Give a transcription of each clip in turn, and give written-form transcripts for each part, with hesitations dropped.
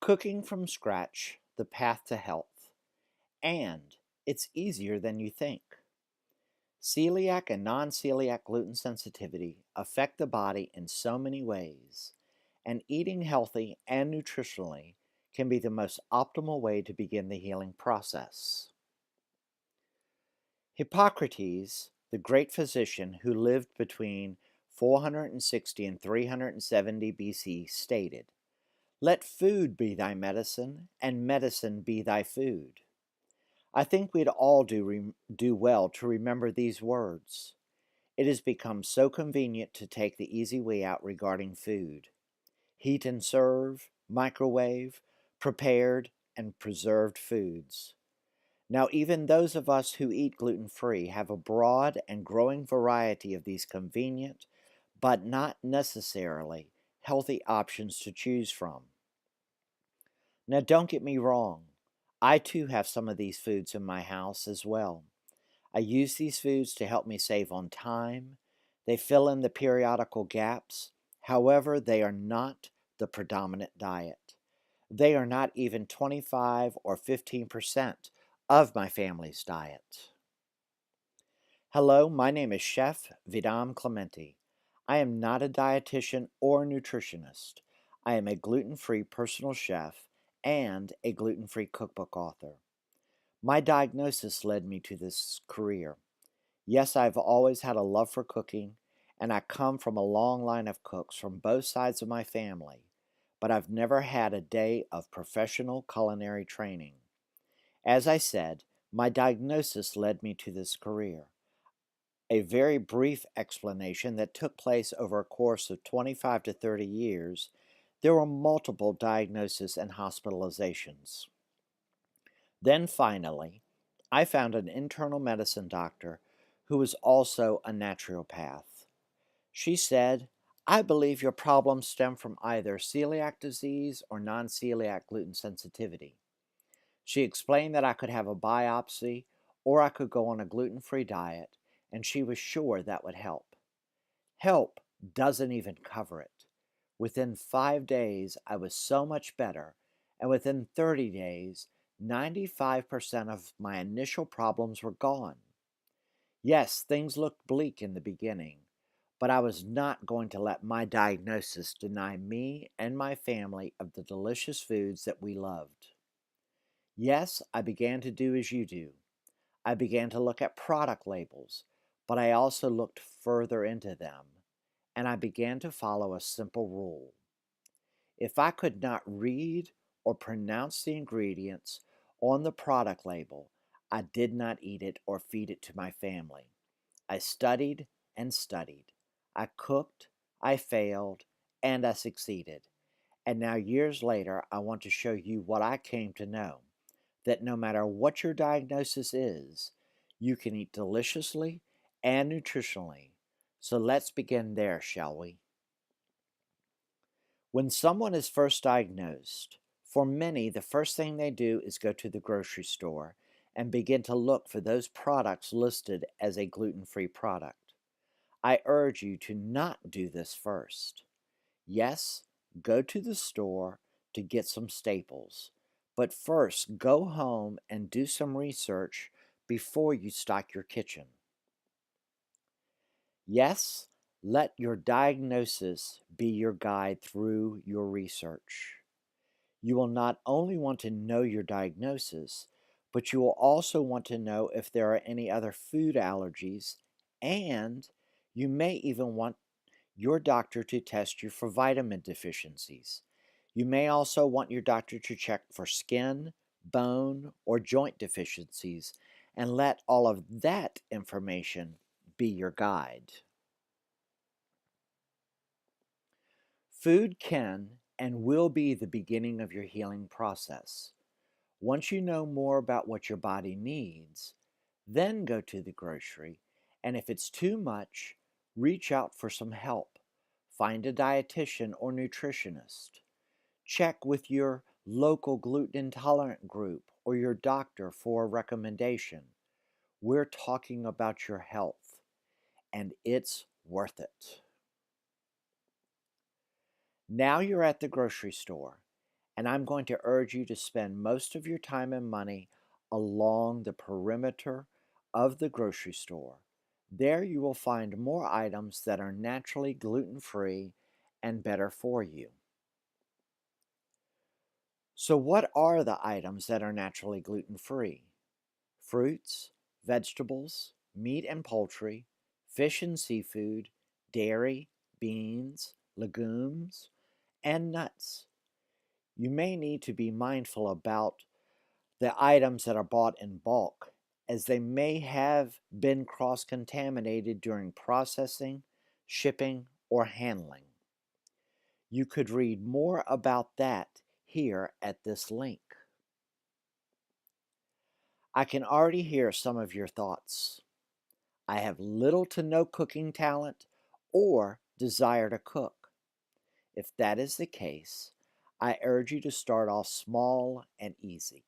Cooking from scratch, the path to health. And it's easier than you think. Celiac and non celiac gluten sensitivity affect the body in so many ways, and eating healthy and nutritionally can be the most optimal way to begin the healing process. Hippocrates, the great physician who lived between 460 and 370 BC, stated, "Let food be thy medicine, and medicine be thy food." I think we'd all do well to remember these words. It has become so convenient to take the easy way out regarding food. Heat and serve, microwave, prepared, and preserved foods. Now, even those of us who eat gluten free have a broad and growing variety of these convenient, but not necessarily healthy options to choose from. Now, don't get me wrong, I too have some of these foods in my house as well. I use these foods to help me save on time. They fill in the periodical gaps. However, they are not the predominant diet. They are not even 25 or 15% of my family's diet. Hello, my name is Chef Vedam Clementi. I am not a dietitian or nutritionist. I am a gluten-free personal chef and a gluten-free cookbook author. My diagnosis led me to this career. Yes, I've always had a love for cooking, and I come from a long line of cooks from both sides of my family, but I've never had a day of professional culinary training. As I said, my diagnosis led me to this career. A very brief explanation that took place over a course of 25 to 30 years, there were multiple diagnoses and hospitalizations. Then finally, I found an internal medicine doctor who was also a naturopath. She said, "I believe your problems stem from either celiac disease or non celiac gluten sensitivity." She explained that I could have a biopsy or I could go on a gluten free diet, and she was sure that would help. Help doesn't even cover it. Within 5 days, I was so much better, and within 30 days, 95% of my initial problems were gone. Yes, things looked bleak in the beginning, but I was not going to let my diagnosis deny me and my family of the delicious foods that we loved. Yes, I began to do as you do. I began to look at product labels, but I also looked further into them, and I began to follow a simple rule. If I could not read or pronounce the ingredients on the product label, I did not eat it or feed it to my family. I studied and studied. I cooked, I failed, and I succeeded. And now, years later, I want to show you what I came to know, that no matter what your diagnosis is, you can eat deliciously and nutritionally. So let's begin there, shall we? When someone is first diagnosed, for many, the first thing they do is go to the grocery store and begin to look for those products listed as a gluten-free product. I urge you to not do this first. Yes, go to the store to get some staples, but first go home and do some research before you stock your kitchen. Yes, let your diagnosis be your guide through your research. You will not only want to know your diagnosis, but you will also want to know if there are any other food allergies, and you may even want your doctor to test you for vitamin deficiencies. You may also want your doctor to check for skin, bone, or joint deficiencies, and let all of that information be your guide. Food can and will be the beginning of your healing process. Once you know more about what your body needs, then go to the grocery, and if it's too much, reach out for some help. Find a dietitian or nutritionist. Check with your local gluten intolerant group or your doctor for a recommendation. We're talking about your health, and it's worth it. Now you're at the grocery store, and I'm going to urge you to spend most of your time and money along the perimeter of the grocery store. There you will find more items that are naturally gluten-free and better for you. So what are the items that are naturally gluten-free? Fruits, vegetables, meat and poultry, fish and seafood, dairy, beans, legumes, and nuts. You may need to be mindful about the items that are bought in bulk, as they may have been cross-contaminated during processing, shipping, or handling. You could read more about that here at this link. I can already hear some of your thoughts. I have little to no cooking talent or desire to cook. If that is the case, I urge you to start off small and easy.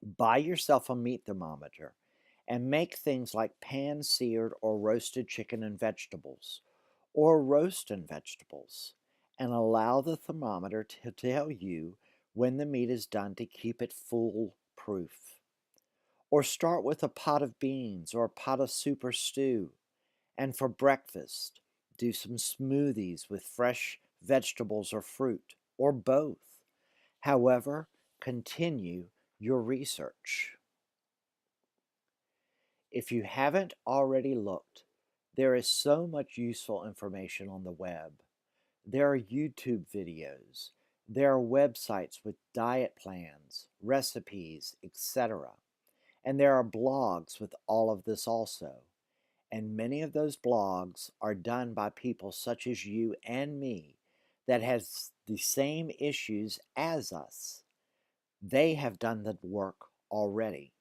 Buy yourself a meat thermometer and make things like pan-seared or roasted chicken and vegetables, or roast and vegetables, and allow the thermometer to tell you when the meat is done to keep it foolproof. Or start with a pot of beans or a pot of soup or stew. And for breakfast, do some smoothies with fresh vegetables or fruit, or both. However, continue your research. If you haven't already looked, there is so much useful information on the web. There are YouTube videos. There are websites with diet plans, recipes, etc. And there are blogs with all of this also. And many of those blogs are done by people such as you and me that has the same issues as us. They have done the work already.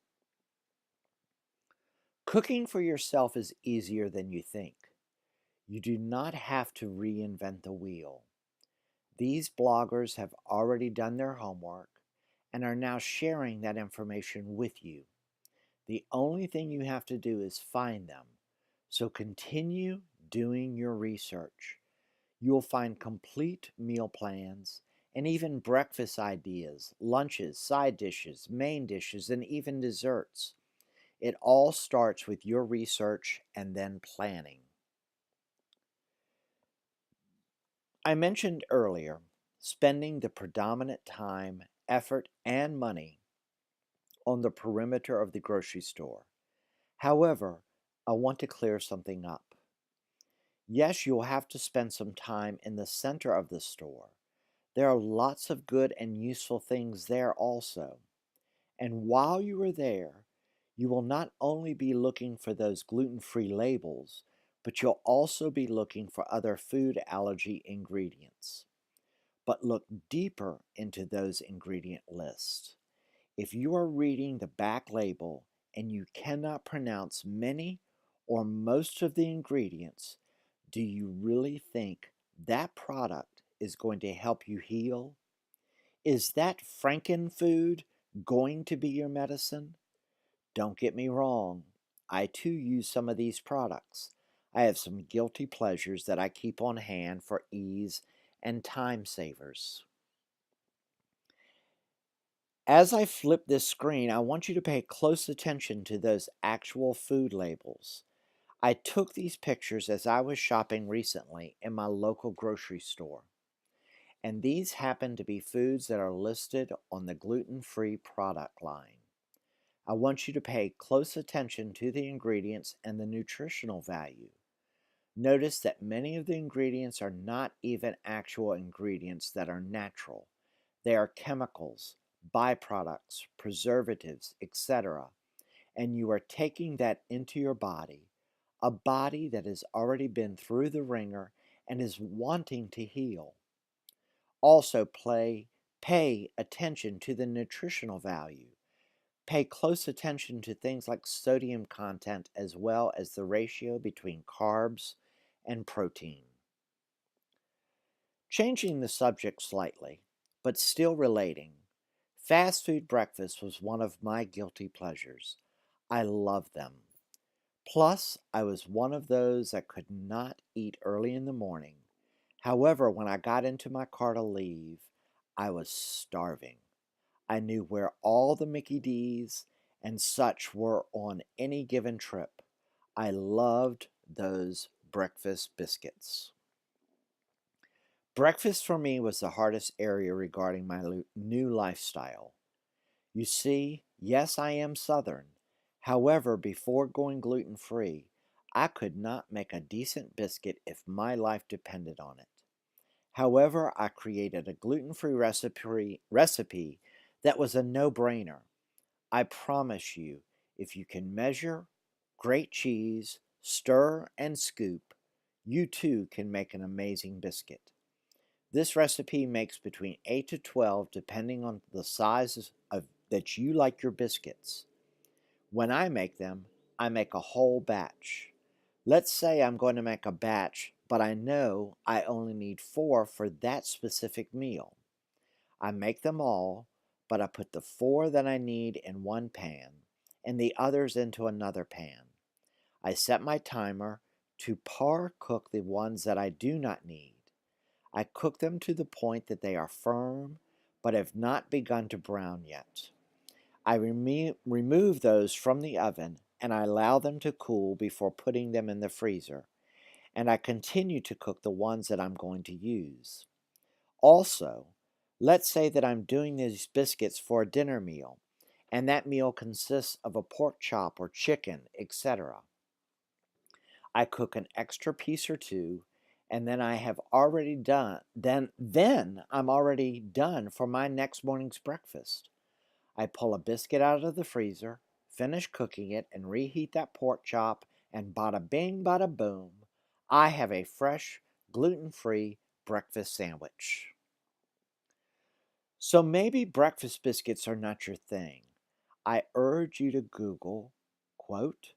Cooking for yourself is easier than you think. You do not have to reinvent the wheel. These bloggers have already done their homework and are now sharing that information with you. The only thing you have to do is find them. So continue doing your research. You will find complete meal plans and even breakfast ideas, lunches, side dishes, main dishes, and even desserts. It all starts with your research and then planning. I mentioned earlier spending the predominant time, effort, and money on the perimeter of the grocery store. However, I want to clear something up. Yes, you'll have to spend some time in the center of the store. There are lots of good and useful things there also. And while you are there, you will not only be looking for those gluten-free labels, but you'll also be looking for other food allergy ingredients. But look deeper into those ingredient lists. If you are reading the back label and you cannot pronounce many or most of the ingredients, do you really think that product is going to help you heal? Is that frankenfood going to be your medicine? Don't get me wrong, I too use some of these products. I have some guilty pleasures that I keep on hand for ease and time savers. As I flip this screen, I want you to pay close attention to those actual food labels. I took these pictures as I was shopping recently in my local grocery store. And these happen to be foods that are listed on the gluten-free product line. I want you to pay close attention to the ingredients and the nutritional value. Notice that many of the ingredients are not even actual ingredients that are natural. They are chemicals, byproducts, preservatives, etc. And you are taking that into your body, a body that has already been through the ringer and is wanting to heal. Also, pay attention to the nutritional value. Pay close attention to things like sodium content as well as the ratio between carbs and protein. Changing the subject slightly, but still relating, fast food breakfast was one of my guilty pleasures. I love them. Plus, I was one of those that could not eat early in the morning. However, when I got into my car to leave, I was starving. I knew where all the Mickey D's and such were on any given trip. I loved those breakfast biscuits. Breakfast for me was the hardest area regarding my new lifestyle. You see, yes, I am Southern. However, before going gluten free, I could not make a decent biscuit if my life depended on it. However, I created a gluten free recipe that was a no brainer. I promise you, if you can measure, grate cheese, stir, and scoop, you too can make an amazing biscuit. This recipe makes between 8 to 12 depending on the size that you like your biscuits. When I make them, I make a whole batch. Let's say I'm going to make a batch, but I know I only need 4 for that specific meal. I make them all, but I put the 4 that I need in one pan and the others into another pan. I set my timer to par cook the ones that I do not need. I cook them to the point that they are firm but have not begun to brown yet. I remove those from the oven and I allow them to cool before putting them in the freezer, and I continue to cook the ones that I'm going to use. Also, let's say that I'm doing these biscuits for a dinner meal, and that meal consists of a pork chop or chicken, etc. I cook an extra piece or two, and then I have already done then I'm already done for my next morning's breakfast. I pull a biscuit out of the freezer, finish cooking it, and reheat that pork chop, and bada bing, bada boom, I have a fresh, gluten-free breakfast sandwich. So maybe breakfast biscuits are not your thing. I urge you to Google, quote,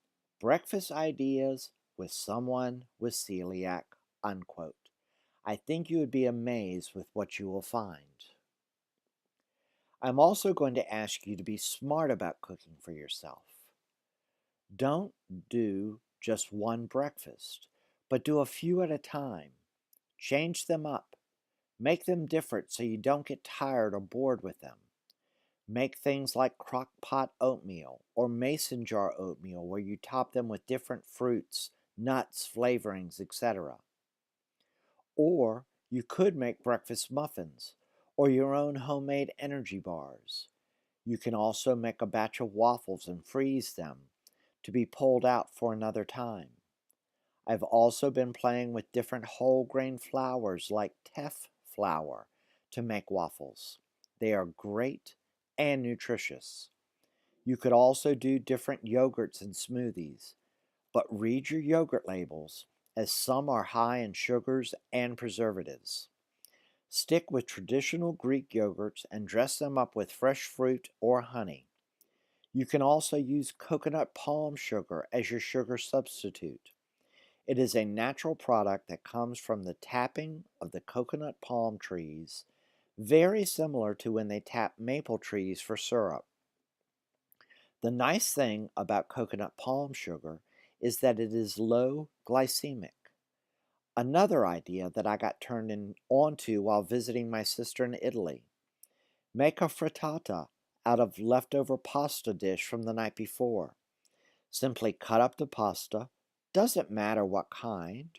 breakfast ideas with someone with celiac, unquote. I think you would be amazed with what you will find. I'm also going to ask you to be smart about cooking for yourself. Don't do just one breakfast, but do a few at a time. Change them up. Make them different so you don't get tired or bored with them. Make things like crock pot oatmeal or mason jar oatmeal where you top them with different fruits, nuts, flavorings, etc. Or you could make breakfast muffins or your own homemade energy bars. You can also make a batch of waffles and freeze them to be pulled out for another time. I've also been playing with different whole grain flours like teff flour to make waffles. They are great and nutritious. You could also do different yogurts and smoothies, but read your yogurt labels, as some are high in sugars and preservatives. Stick with traditional Greek yogurts and dress them up with fresh fruit or honey. You can also use coconut palm sugar as your sugar substitute. It is a natural product that comes from the tapping of the coconut palm trees, very similar to when they tap maple trees for syrup. The nice thing about coconut palm sugar is that it is low glycemic. Another idea that I got onto while visiting my sister in Italy. Make a frittata out of leftover pasta dish from the night before. Simply cut up the pasta, doesn't matter what kind,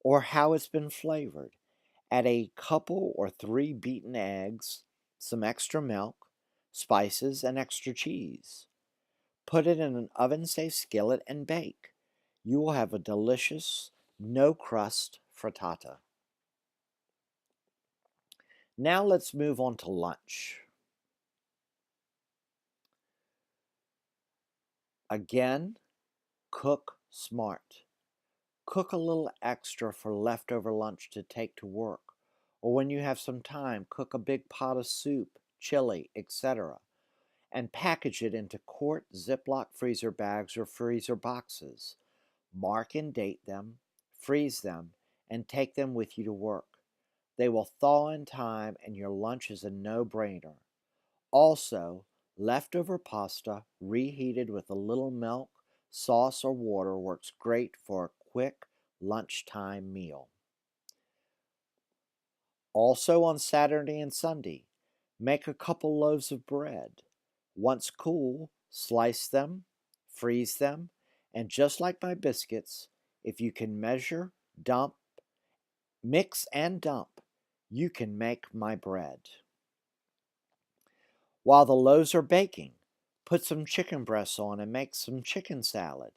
or how it's been flavored. Add a couple or 3 beaten eggs, some extra milk, spices, and extra cheese. Put it in an oven-safe skillet and bake. You will have a delicious, no-crust frittata. Now let's move on to lunch. Again, cook smart. Cook a little extra for leftover lunch to take to work. Or when you have some time, cook a big pot of soup, chili, etc., and package it into quart Ziploc freezer bags or freezer boxes. Mark and date them, freeze them, and take them with you to work. They will thaw in time and your lunch is a no-brainer. Also, leftover pasta reheated with a little milk, sauce, or water works great for a quick lunchtime meal. Also on Saturday and Sunday, Make a couple loaves of bread. Once cool, slice them, freeze them, and just like my biscuits, if you can measure, dump, mix, and dump, you can make my bread. While the loaves are baking, put some chicken breasts on and make some chicken salad.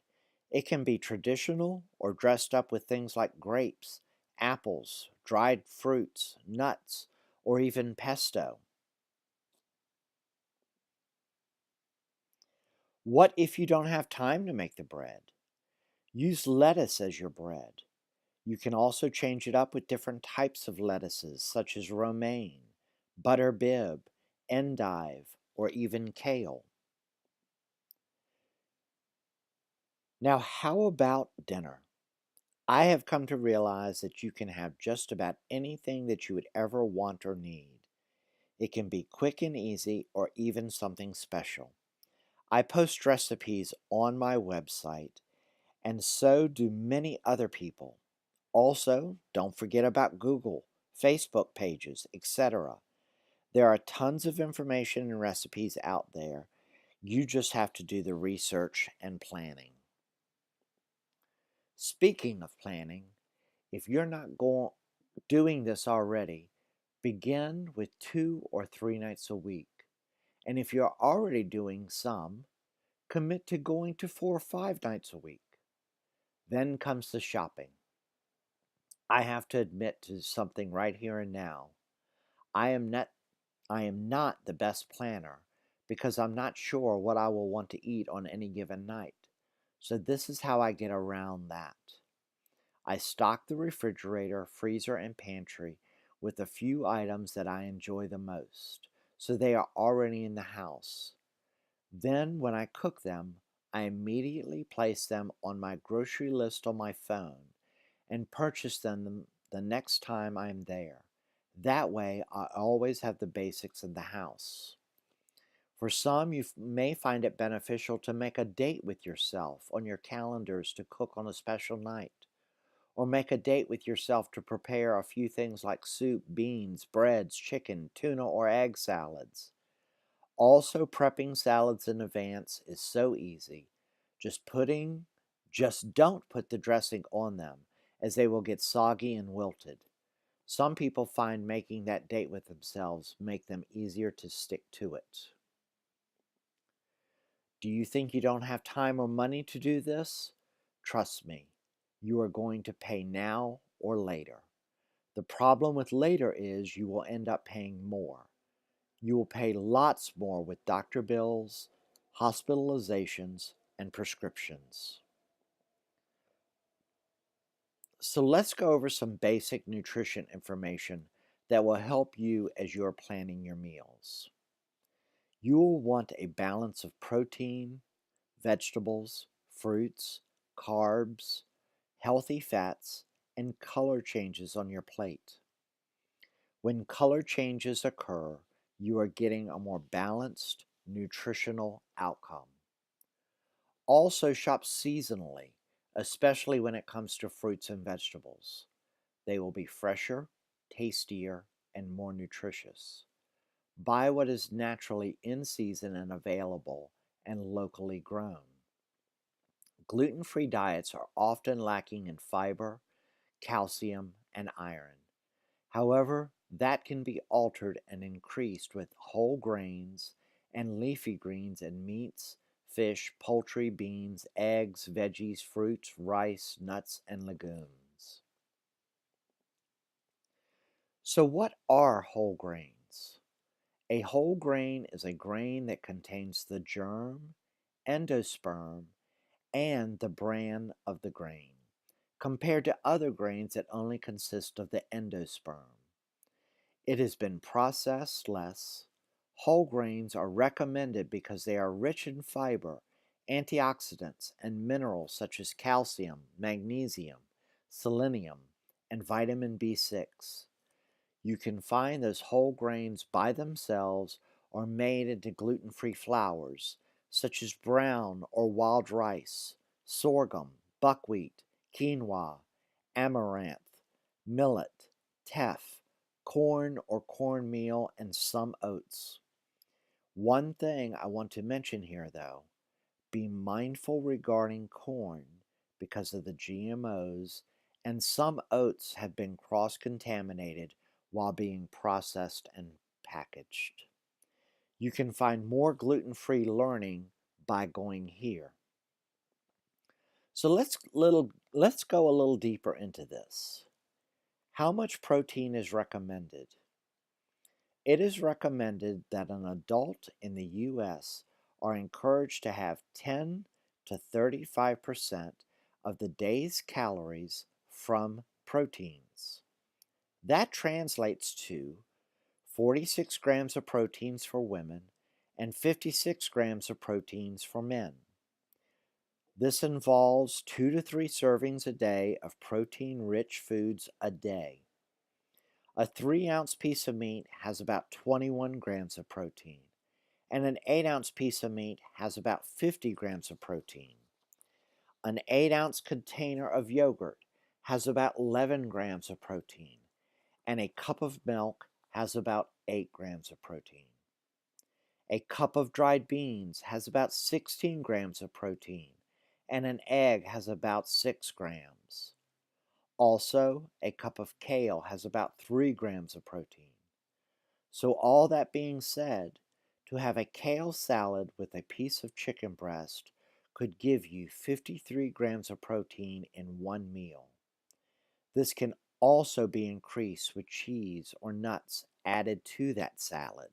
It can be traditional or dressed up with things like grapes, apples, dried fruits, nuts, or even pesto. What if you don't have time to make the bread? Use lettuce as your bread. You can also change it up with different types of lettuces, such as romaine, butter bib, endive, or even kale. Now, how about dinner? I have come to realize that you can have just about anything that you would ever want or need. It can be quick and easy, or even something special. I post recipes on my website, and so do many other people. Also, don't forget about Google, Facebook pages, etc. There are tons of information and recipes out there. You just have to do the research and planning. Speaking of planning, if you're not doing this already, begin with 2 or 3 nights a week. And if you're already doing some, commit to going to 4 or 5 nights a week. Then comes the shopping. I have to admit to something right here and now. I am not I am not the best planner because I'm not sure what I will want to eat on any given night. So this is how I get around that. I stock the refrigerator, freezer, and pantry with a few items that I enjoy the most, so they are already in the house. Then, when I cook them, I immediately place them on my grocery list on my phone and purchase them the next time I'm there. That way, I always have the basics in the house. For some, you may find it beneficial to make a date with yourself on your calendars to cook on a special night, or make a date with yourself to prepare a few things like soup, beans, breads, chicken, tuna, or egg salads. Also, prepping salads in advance is so easy. Just don't put the dressing on them, as they will get soggy and wilted. Some people find making that date with themselves make them easier to stick to it. Do you think you don't have time or money to do this? Trust me, you are going to pay now or later. The problem with later is you will end up paying more. You will pay lots more with doctor bills, hospitalizations, and prescriptions. So let's go over some basic nutrition information that will help you as you're planning your meals. You will want a balance of protein, vegetables, fruits, carbs, healthy fats, and color changes on your plate. When color changes occur, you are getting a more balanced nutritional outcome. Also, shop seasonally, especially when it comes to fruits and vegetables. They will be fresher, tastier, and more nutritious. Buy what is naturally in season and available and locally grown. Gluten-free diets are often lacking in fiber, calcium, and iron. However, that can be altered and increased with whole grains and leafy greens and meats, fish, poultry, beans, eggs, veggies, fruits, rice, nuts, and legumes. So, what are whole grains? A whole grain is a grain that contains the germ, endosperm, and the bran of the grain, compared to other grains that only consist of the endosperm. It has been processed less. Whole grains are recommended because they are rich in fiber, antioxidants, and minerals such as calcium, magnesium, selenium, and vitamin B6. You can find those whole grains by themselves or made into gluten-free flours, such as brown or wild rice, sorghum, buckwheat, quinoa, amaranth, millet, teff, corn or cornmeal, and some oats. One thing I want to mention here, though, be mindful regarding corn because of the GMOs, and some oats have been cross contaminated while being processed and packaged. You can find more gluten free learning by going here. So let's go a little deeper into this. How much protein is recommended? It is recommended that an adult in the US are encouraged to have 10 to 35% of the day's calories from proteins. That translates to 46 grams of proteins for women and 56 grams of proteins for men. This involves 2 to 3 servings a day of protein-rich foods a day. A 3-ounce piece of meat has about 21 grams of protein, and an 8-ounce piece of meat has about 50 grams of protein. An 8-ounce container of yogurt has about 11 grams of protein, and a cup of milk has about 8 grams of protein. A cup of dried beans has about 16 grams of protein, and an egg has about 6 grams. Also, a cup of kale has about 3 grams of protein. So all that being said, to have a kale salad with a piece of chicken breast could give you 53 grams of protein in one meal. This can also be increased with cheese or nuts added to that salad.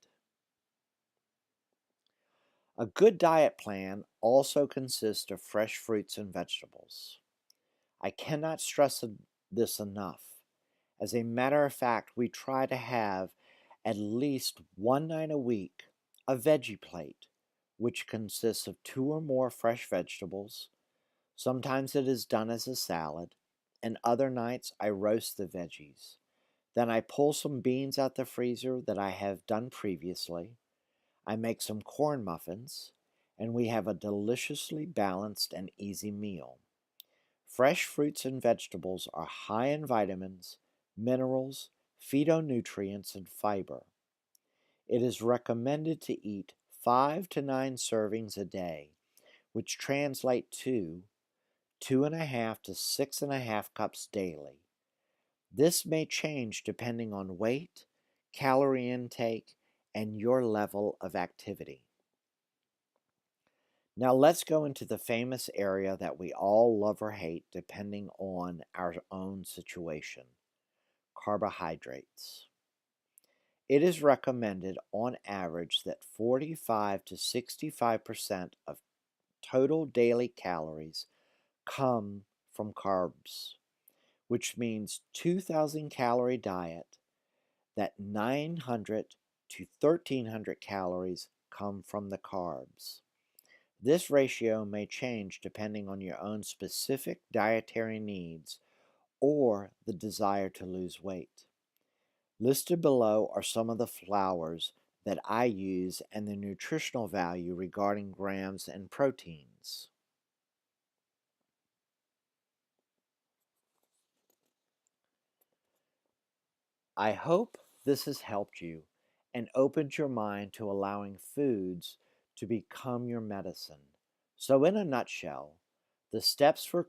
A good diet plan also consists of fresh fruits and vegetables. I cannot stress this enough. As a matter of fact, we try to have at least one night a week a veggie plate, which consists of 2 or more fresh vegetables. Sometimes it is done as a salad, and other nights I roast the veggies. Then I pull some beans out the freezer that I have done previously. I make some corn muffins, and we have a deliciously balanced and easy meal. Fresh fruits and vegetables are high in vitamins, minerals, phytonutrients, and fiber. It is recommended to eat 5 to 9 servings a day, which translate to 2.5 to 6.5 cups daily. This may change depending on weight, calorie intake, and your level of activity. Now let's go into the famous area that we all love or hate depending on our own situation: carbohydrates. It is recommended on average that 45 to 65% of total daily calories come from carbs, which means 2,000 calorie diet that 900 to 1,300 calories come from the carbs. This ratio may change depending on your own specific dietary needs or the desire to lose weight. Listed below are some of the flours that I use and the nutritional value regarding grams and proteins. I hope this has helped you and opened your mind to allowing foods to become your medicine. So, in a nutshell, the steps for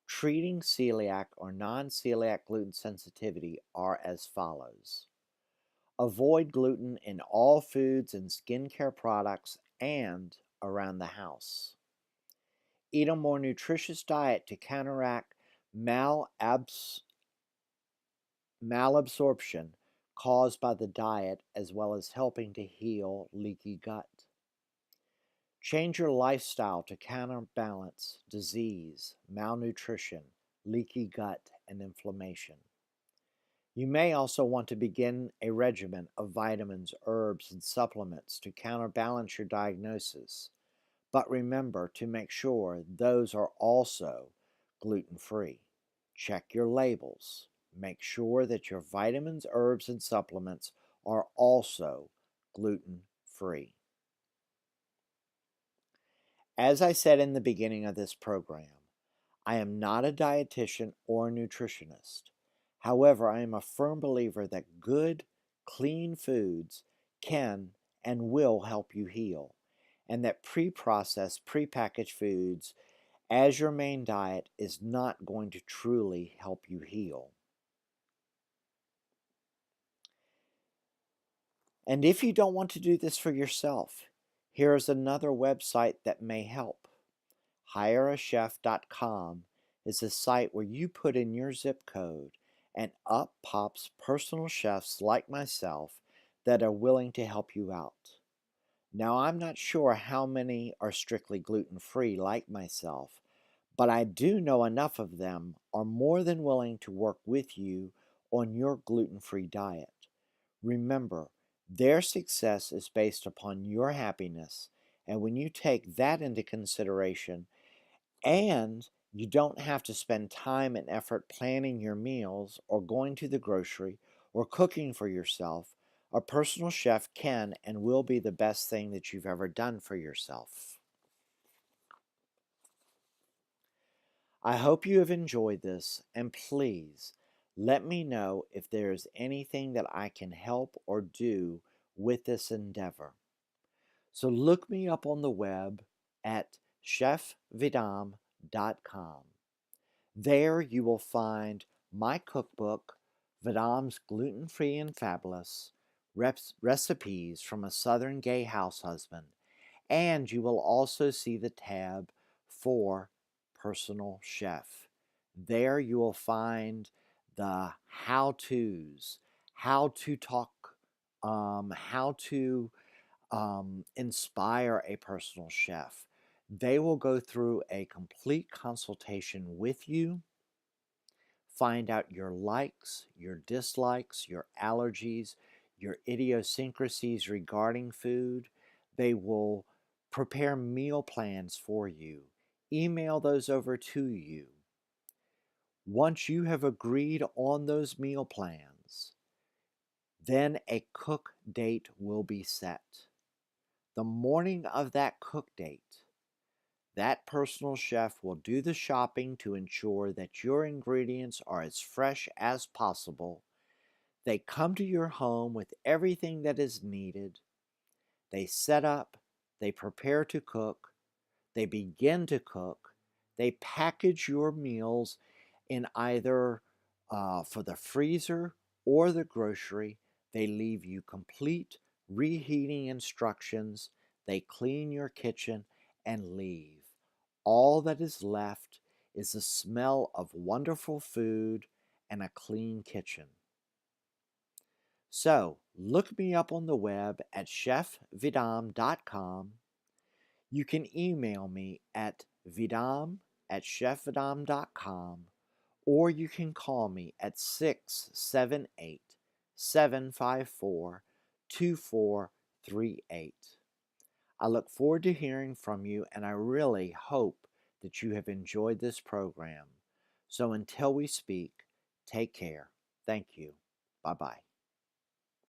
treating celiac or non-celiac gluten sensitivity are as follows. Avoid gluten in all foods and skincare products and around the house. Eat a more nutritious diet to counteract malabsorption caused by the diet, as well as helping to heal leaky gut. Change your lifestyle to counterbalance disease, malnutrition, leaky gut, and inflammation. You may also want to begin a regimen of vitamins, herbs, and supplements to counterbalance your diagnosis, but remember to make sure those are also gluten-free. Check your labels. Make sure that your vitamins, herbs, and supplements are also gluten-free. As I said in the beginning of this program, I am not a dietitian or a nutritionist. However, I am a firm believer that good, clean foods can and will help you heal, and that pre-processed, pre-packaged foods as your main diet is not going to truly help you heal. And if you don't want to do this for yourself, here is another website that may help. HireAChef.com is a site where you put in your zip code and up pops personal chefs like myself that are willing to help you out. Now, I'm not sure how many are strictly gluten-free like myself, but I do know enough of them are more than willing to work with you on your gluten-free diet. Remember, their success is based upon your happiness, and when you take that into consideration, and you don't have to spend time and effort planning your meals or going to the grocery or cooking for yourself, a personal chef can and will be the best thing that you've ever done for yourself. I hope you have enjoyed this, and please let me know if there is anything that I can help or do with this endeavor. So look me up on the web at chefvedam.com. There you will find my cookbook, Vedam's Gluten-Free and Fabulous Recipes from a Southern Gay House Husband, and you will also see the tab for Personal Chef. There you will find the how-tos, how to talk, how to inspire a personal chef. They will go through a complete consultation with you, find out your likes, your dislikes, your allergies, your idiosyncrasies regarding food. They will prepare meal plans for you, email those over to you. Once you have agreed on those meal plans, then a cook date will be set. The morning of that cook date, that personal chef will do the shopping to ensure that your ingredients are as fresh as possible. They come to your home with everything that is needed. They set up, they prepare to cook, they begin to cook, they package your meals in either for the freezer or the grocery. They leave you complete reheating instructions. They clean your kitchen and leave. All that is left is the smell of wonderful food and a clean kitchen. So, look me up on the web at chefvedam.com. You can email me at vedam@chefvedam.com, or you can call me at 678-754-2438. I look forward to hearing from you, and I really hope that you have enjoyed this program. So until we speak, take care. Thank you. Bye-bye.